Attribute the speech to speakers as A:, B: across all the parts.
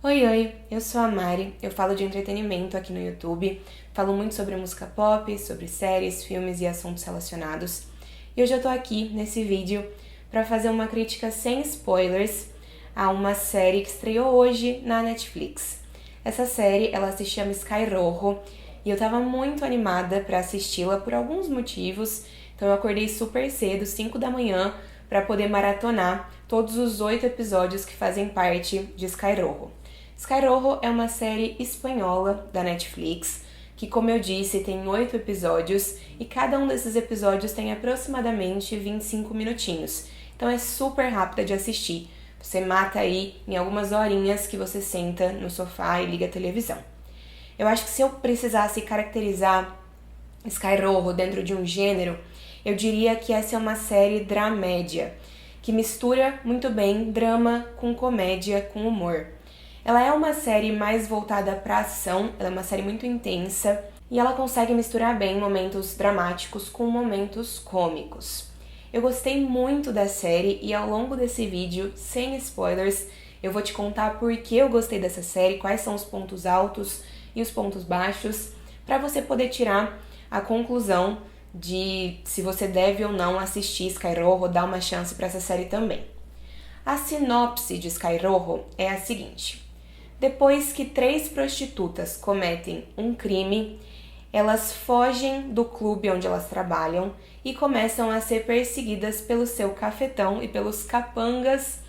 A: Oi, oi, eu sou a Mari, eu falo de entretenimento aqui no YouTube, falo muito sobre música pop, sobre séries, filmes e assuntos relacionados. E hoje eu tô aqui nesse vídeo para fazer uma crítica sem spoilers a uma série que estreou hoje na Netflix. Essa série, ela se chama Sky Rojo e eu tava muito animada para assisti-la por alguns motivos, então eu acordei super cedo, 5 da manhã, para poder maratonar todos os 8 episódios que fazem parte de Sky Rojo. Sky Rojo é uma série espanhola da Netflix, que, como eu disse, tem 8 episódios e cada um desses episódios tem aproximadamente 25 minutinhos. Então é super rápida de assistir. Você mata aí em algumas horinhas que você senta no sofá e liga a televisão. Eu acho que se eu precisasse caracterizar Sky Rojo dentro de um gênero, eu diria que essa é uma série dramédia, que mistura muito bem drama com comédia, com humor. Ela é uma série mais voltada para ação, ela é uma série muito intensa e ela consegue misturar bem momentos dramáticos com momentos cômicos. Eu gostei muito da série e ao longo desse vídeo, sem spoilers, eu vou te contar por que eu gostei dessa série, quais são os pontos altos e os pontos baixos, para você poder tirar a conclusão de se você deve ou não assistir Sky Rojo, dar uma chance para essa série também. A sinopse de Sky Rojo é a seguinte: depois que 3 prostitutas cometem um crime, elas fogem do clube onde elas trabalham e começam a ser perseguidas pelo seu cafetão e pelos capangas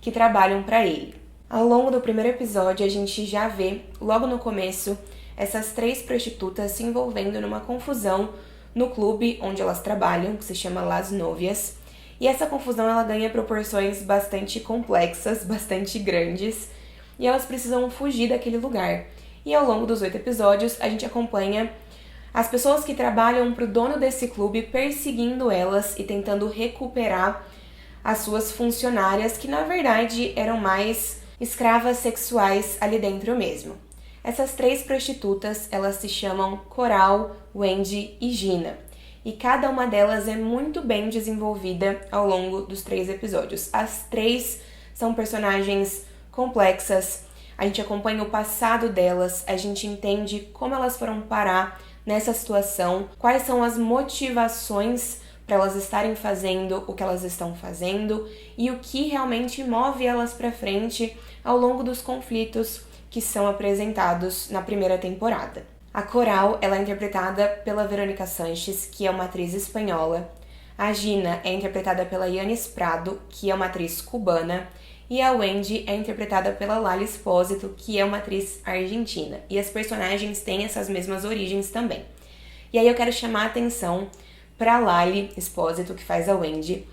A: que trabalham para ele. Ao longo do primeiro episódio, a gente já vê, logo no começo, essas 3 prostitutas se envolvendo numa confusão no clube onde elas trabalham, que se chama Las Novias. E essa confusão ela ganha proporções bastante complexas, bastante grandes, e elas precisam fugir daquele lugar. E ao longo dos 8 episódios, a gente acompanha as pessoas que trabalham para o dono desse clube perseguindo elas e tentando recuperar as suas funcionárias, que na verdade eram mais escravas sexuais ali dentro mesmo. Essas 3 prostitutas, elas se chamam Coral, Wendy e Gina. E cada uma delas é muito bem desenvolvida ao longo dos 3 episódios. As 3 são personagens complexas, a gente acompanha o passado delas, a gente entende como elas foram parar nessa situação, quais são as motivações para elas estarem fazendo o que elas estão fazendo e o que realmente move elas para frente ao longo dos conflitos que são apresentados na primeira temporada. A Coral, ela é interpretada pela Verônica Sanches, que é uma atriz espanhola. A Gina é interpretada pela Yanis Prado, que é uma atriz cubana. E a Wendy é interpretada pela Lali Espósito, que é uma atriz argentina. E as personagens têm essas mesmas origens também. E aí eu quero chamar a atenção para a Lali Espósito, que faz a Wendy.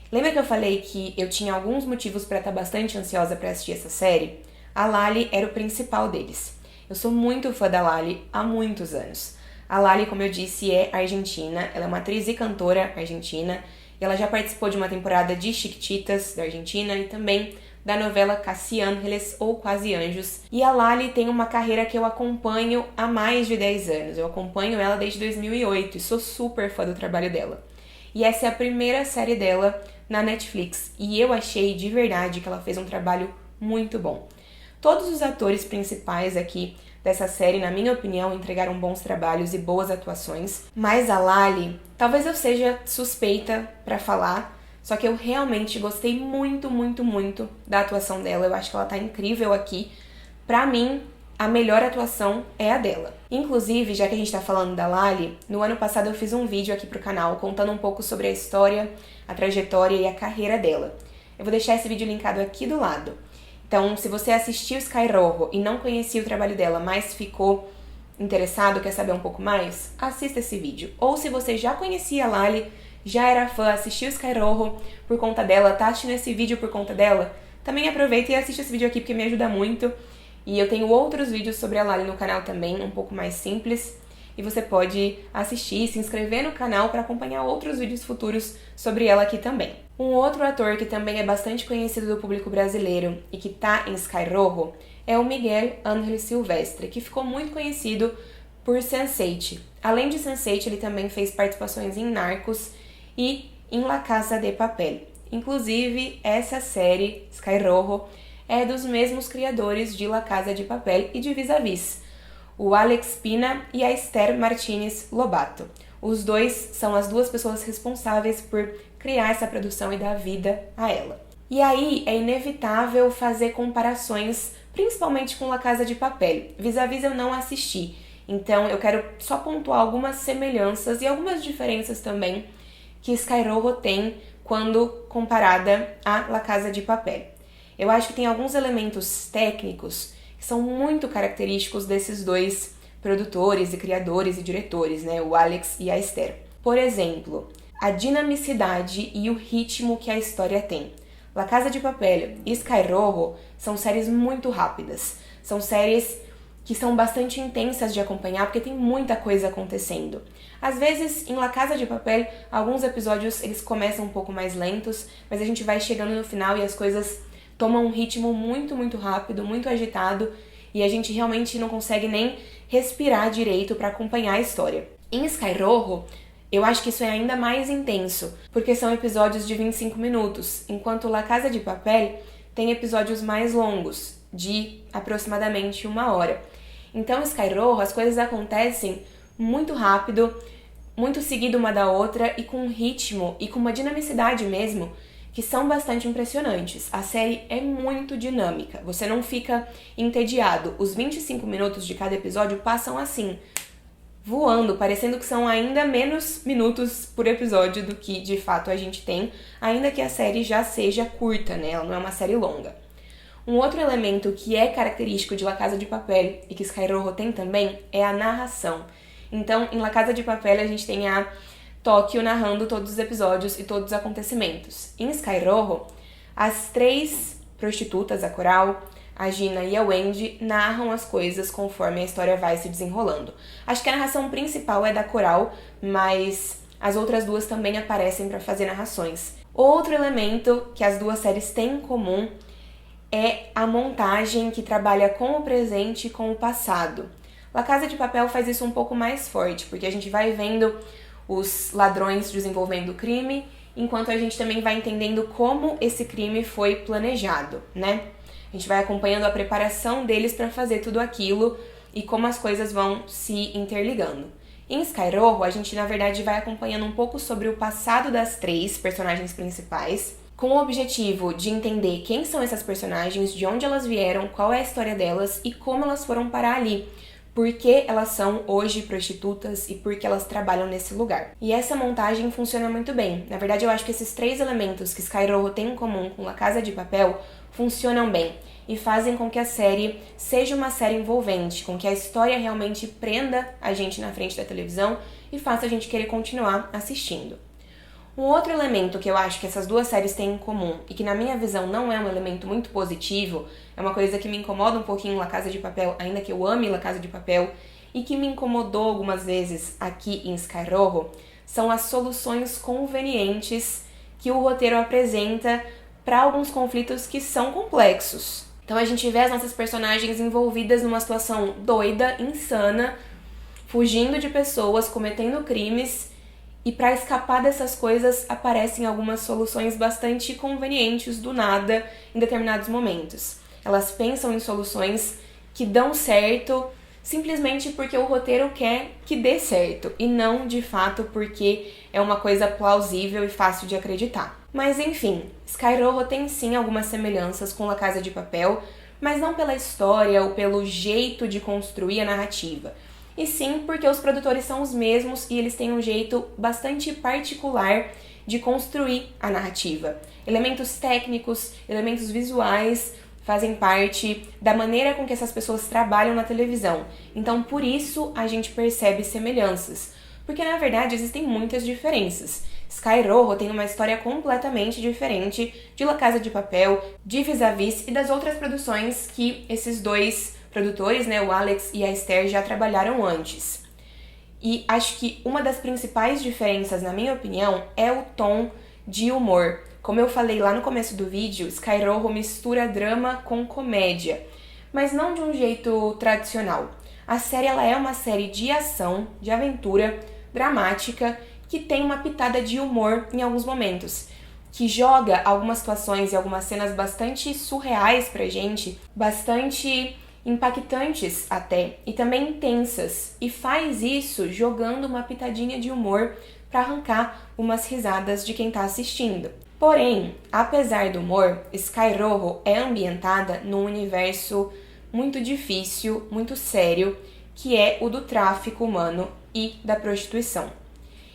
A: Lembra que eu falei que eu tinha alguns motivos para estar bastante ansiosa para assistir essa série? A Lali era o principal deles. Eu sou muito fã da Lali há muitos anos. A Lali, como eu disse, é argentina. Ela é uma atriz e cantora argentina. E ela já participou de uma temporada de Chiquititas, da Argentina, e também da novela Casi Ángeles ou Quase Anjos. E a Lali tem uma carreira que eu acompanho há mais de 10 anos. Eu acompanho ela desde 2008 e sou super fã do trabalho dela. E essa é a primeira série dela na Netflix. E eu achei de verdade que ela fez um trabalho muito bom. Todos os atores principais aqui dessa série, na minha opinião, entregaram bons trabalhos e boas atuações. Mas a Lali, talvez eu seja suspeita pra falar, só que eu realmente gostei muito, muito, muito da atuação dela. Eu acho que ela tá incrível aqui. Pra mim, a melhor atuação é a dela. Inclusive, já que a gente tá falando da Lali, no ano passado eu fiz um vídeo aqui pro canal contando um pouco sobre a história, a trajetória e a carreira dela. Eu vou deixar esse vídeo linkado aqui do lado. Então, se você assistiu Sky Rojo e não conhecia o trabalho dela, mas ficou interessado, quer saber um pouco mais, assista esse vídeo. Ou se você já conhecia a Lali, já era fã, assistiu Sky Rojo por conta dela, tá assistindo esse vídeo por conta dela, também aproveita e assiste esse vídeo aqui porque me ajuda muito. E eu tenho outros vídeos sobre a Lali no canal também, um pouco mais simples. E você pode assistir e se inscrever no canal para acompanhar outros vídeos futuros sobre ela aqui também. Um outro ator que também é bastante conhecido do público brasileiro e que tá em Sky Rojo é o Miguel Ángel Silvestre, que ficou muito conhecido por Sense8. Além de Sense8, ele também fez participações em Narcos e em La Casa de Papel. Inclusive, essa série, Sky Rojo, é dos mesmos criadores de La Casa de Papel e de Vis-a-Vis, o Alex Pina e a Esther Martínez Lobato. Os dois são as duas pessoas responsáveis por criar essa produção e dar vida a ela. E aí é inevitável fazer comparações, principalmente com La Casa de Papel. Vis-a-Vis eu não assisti, então eu quero só pontuar algumas semelhanças e algumas diferenças também que Sky Rojo tem quando comparada a La Casa de Papel. Eu acho que tem alguns elementos técnicos que são muito característicos desses dois produtores e criadores e diretores, né? O Alex e a Esther. Por exemplo, a dinamicidade e o ritmo que a história tem. La Casa de Papel e Sky Rojo são séries muito rápidas. São séries que são bastante intensas de acompanhar porque tem muita coisa acontecendo. Às vezes, em La Casa de Papel, alguns episódios eles começam um pouco mais lentos, mas a gente vai chegando no final e as coisas tomam um ritmo muito rápido, muito agitado, e a gente realmente não consegue nem respirar direito para acompanhar a história. Em Sky Rojo, eu acho que isso é ainda mais intenso, porque são episódios de 25 minutos, enquanto La Casa de Papel tem episódios mais longos, de aproximadamente 1 hora. Então, em Sky Rojo, as coisas acontecem muito rápido, muito seguido uma da outra e com um ritmo e com uma dinamicidade mesmo que são bastante impressionantes. A série é muito dinâmica, você não fica entediado. Os 25 minutos de cada episódio passam assim, voando, parecendo que são ainda menos minutos por episódio do que de fato a gente tem, ainda que a série já seja curta, né? Ela não é uma série longa. Um outro elemento que é característico de La Casa de Papel e que Sky Rojo tem também é a narração. Então, em La Casa de Papel a gente tem a Tóquio narrando todos os episódios e todos os acontecimentos. Em Sky Rojo, as 3 prostitutas, a Coral, a Gina e a Wendy, narram as coisas conforme a história vai se desenrolando. Acho que a narração principal é da Coral, mas as outras 2 também aparecem para fazer narrações. Outro elemento que as 2 séries têm em comum é a montagem que trabalha com o presente e com o passado. La Casa de Papel faz isso um pouco mais forte, porque a gente vai vendo os ladrões desenvolvendo o crime, enquanto a gente também vai entendendo como esse crime foi planejado, né? A gente vai acompanhando a preparação deles para fazer tudo aquilo e como as coisas vão se interligando. Em Sky Rojo, a gente, na verdade, vai acompanhando um pouco sobre o passado das 3 personagens principais, com o objetivo de entender quem são essas personagens, de onde elas vieram, qual é a história delas e como elas foram parar ali. Por que elas são hoje prostitutas e por que elas trabalham nesse lugar. E essa montagem funciona muito bem. Na verdade, eu acho que esses 3 elementos que Sky Rojo tem em comum com La Casa de Papel funcionam bem e fazem com que a série seja uma série envolvente, com que a história realmente prenda a gente na frente da televisão e faça a gente querer continuar assistindo. Um outro elemento que eu acho que essas 2 séries têm em comum e que na minha visão não é um elemento muito positivo, é uma coisa que me incomoda um pouquinho em La Casa de Papel, ainda que eu ame La Casa de Papel, e que me incomodou algumas vezes aqui em Sky Rojo, são as soluções convenientes que o roteiro apresenta para alguns conflitos que são complexos. Então a gente vê as nossas personagens envolvidas numa situação doida, insana, fugindo de pessoas, cometendo crimes. E para escapar dessas coisas, aparecem algumas soluções bastante convenientes do nada em determinados momentos. Elas pensam em soluções que dão certo simplesmente porque o roteiro quer que dê certo e não, de fato, porque é uma coisa plausível e fácil de acreditar. Mas enfim, Sky Rojo tem sim algumas semelhanças com La Casa de Papel, mas não pela história ou pelo jeito de construir a narrativa. E sim porque os produtores são os mesmos e eles têm um jeito bastante particular de construir a narrativa. Elementos técnicos, elementos visuais fazem parte da maneira com que essas pessoas trabalham na televisão. Então, por isso, a gente percebe semelhanças. Porque, na verdade, existem muitas diferenças. Sky Rojo tem uma história completamente diferente de La Casa de Papel, de Vis-a-Vis e das outras produções que esses 2 produtores, né, o Alex e a Esther, já trabalharam antes. E acho que uma das principais diferenças, na minha opinião, é o tom de humor. Como eu falei lá no começo do vídeo, Sky Rojo mistura drama com comédia, mas não de um jeito tradicional. A série ela é uma série de ação, de aventura, dramática, que tem uma pitada de humor em alguns momentos, que joga algumas situações e algumas cenas bastante surreais pra gente, bastante impactantes até, e também intensas, e faz isso jogando uma pitadinha de humor para arrancar umas risadas de quem tá assistindo. Porém, apesar do humor, Sky Rojo é ambientada num universo muito difícil, muito sério, que é o do tráfico humano e da prostituição.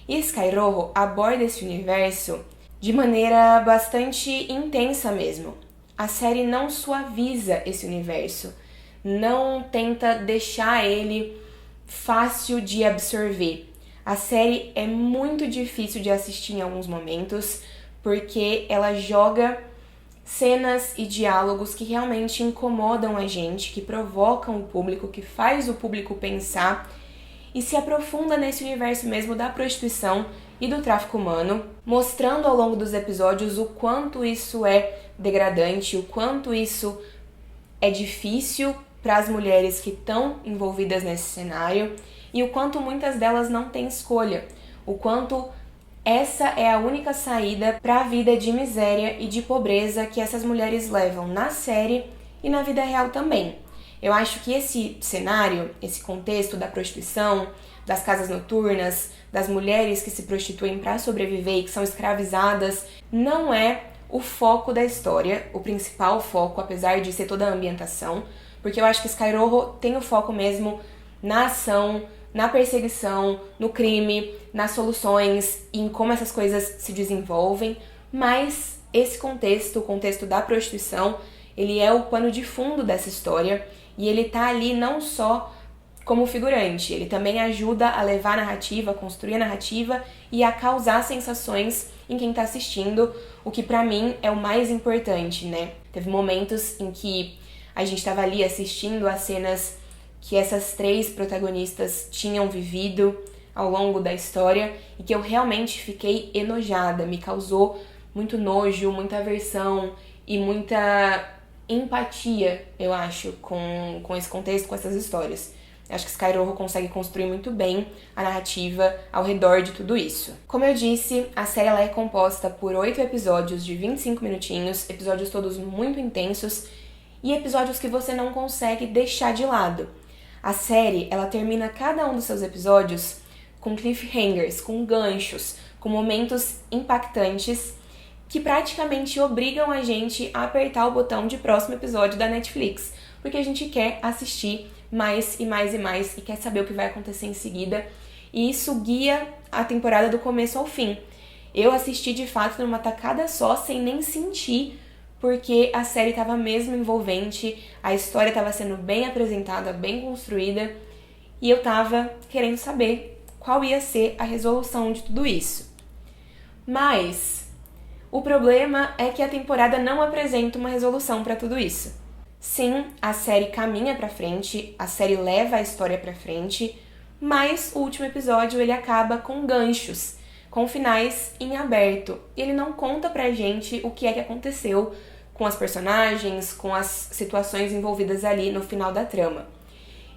A: E Sky Rojo aborda esse universo de maneira bastante intensa mesmo. A série não suaviza esse universo, não tenta deixar ele fácil de absorver. A série é muito difícil de assistir em alguns momentos, porque ela joga cenas e diálogos que realmente incomodam a gente, que provocam o público, que faz o público pensar e se aprofunda nesse universo mesmo da prostituição e do tráfico humano, mostrando ao longo dos episódios o quanto isso é degradante, o quanto isso é difícil para as mulheres que estão envolvidas nesse cenário e o quanto muitas delas não têm escolha, o quanto essa é a única saída para a vida de miséria e de pobreza que essas mulheres levam na série e na vida real também. Eu acho que esse cenário, esse contexto da prostituição, das casas noturnas, das mulheres que se prostituem para sobreviver e que são escravizadas, não é o foco da história, o principal foco, apesar de ser toda a ambientação, porque eu acho que Sky Rojo tem o foco mesmo na ação, na perseguição, no crime, nas soluções e em como essas coisas se desenvolvem, mas esse contexto, o contexto da prostituição, ele é o pano de fundo dessa história e ele tá ali não só como figurante, ele também ajuda a levar a narrativa, a construir a narrativa e a causar sensações em quem tá assistindo, o que pra mim é o mais importante, né? Teve momentos em que a gente tava ali assistindo as cenas que essas três protagonistas tinham vivido ao longo da história e que eu realmente fiquei enojada, me causou muito nojo, muita aversão e muita empatia, eu acho, com esse contexto, com essas histórias. Acho que Sky Rojo consegue construir muito bem a narrativa ao redor de tudo isso. Como eu disse, a série ela é composta por 8 episódios de 25 minutinhos, episódios todos muito intensos e episódios que você não consegue deixar de lado. A série, ela termina cada um dos seus episódios com cliffhangers, com ganchos, com momentos impactantes que praticamente obrigam a gente a apertar o botão de próximo episódio da Netflix, porque a gente quer assistir mais e mais e mais e quer saber o que vai acontecer em seguida, e isso guia a temporada do começo ao fim. Eu assisti de fato numa tacada só, sem nem sentir, porque a série estava mesmo envolvente, a história estava sendo bem apresentada, bem construída, e eu estava querendo saber qual ia ser a resolução de tudo isso. Mas o problema é que a temporada não apresenta uma resolução para tudo isso. Sim, a série caminha pra frente, a série leva a história pra frente, mas o último episódio ele acaba com ganchos, com finais em aberto. Ele não conta pra gente o que é que aconteceu com as personagens, com as situações envolvidas ali no final da trama.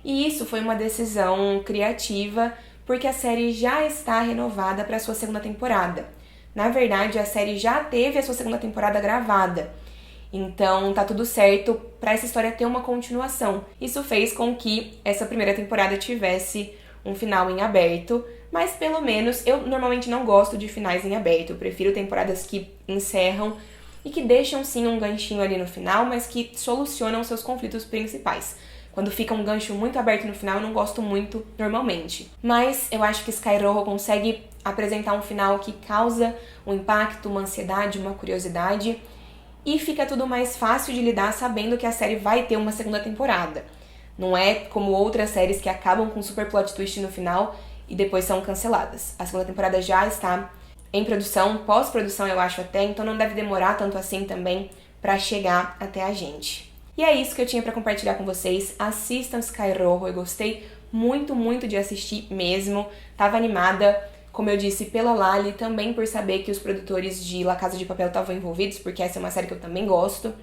A: E isso foi uma decisão criativa, porque a série já está renovada para sua segunda temporada. Na verdade, a série já teve a sua segunda temporada gravada. Então, tá tudo certo para essa história ter uma continuação. Isso fez com que essa primeira temporada tivesse um final em aberto, mas pelo menos eu normalmente não gosto de finais em aberto. Eu prefiro temporadas que encerram e que deixam sim um ganchinho ali no final, mas que solucionam seus conflitos principais. Quando fica um gancho muito aberto no final, eu não gosto muito normalmente. Mas eu acho que Sky Rojo consegue apresentar um final que causa um impacto, uma ansiedade, uma curiosidade, e fica tudo mais fácil de lidar sabendo que a série vai ter uma segunda temporada. Não é como outras séries que acabam com um super plot twist no final e depois são canceladas. A segunda temporada já está em produção, pós-produção eu acho até, então não deve demorar tanto assim também pra chegar até a gente. E é isso que eu tinha pra compartilhar com vocês. Assistam Sky Rojo, eu gostei muito, muito de assistir mesmo. Tava animada, como eu disse, pela Lali, também por saber que os produtores de La Casa de Papel estavam envolvidos, porque essa é uma série que eu também gosto.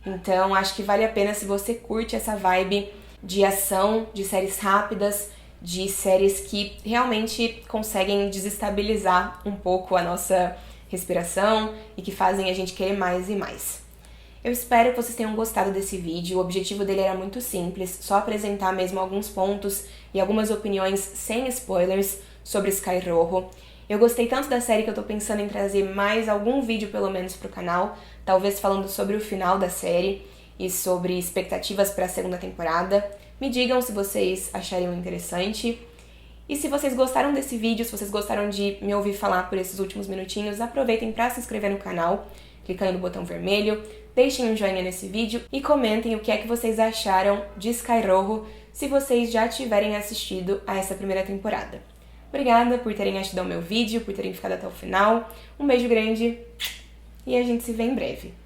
A: Então, acho que vale a pena se você curte essa vibe de ação, de séries rápidas, de séries que realmente conseguem desestabilizar um pouco a nossa respiração e que fazem a gente querer mais e mais. Eu espero que vocês tenham gostado desse vídeo. O objetivo dele era muito simples, só apresentar mesmo alguns pontos e algumas opiniões sem spoilers sobre Sky Rojo. Eu gostei tanto da série que eu tô pensando em trazer mais algum vídeo pelo menos pro canal, talvez falando sobre o final da série e sobre expectativas para a segunda temporada. Me digam se vocês achariam interessante. E se vocês gostaram desse vídeo, se vocês gostaram de me ouvir falar por esses últimos minutinhos, aproveitem para se inscrever no canal, clicando no botão vermelho, deixem um joinha nesse vídeo e comentem o que é que vocês acharam de Sky Rojo, se vocês já tiverem assistido a essa primeira temporada. Obrigada por terem assistido ao meu vídeo, por terem ficado até o final. Um beijo grande e a gente se vê em breve.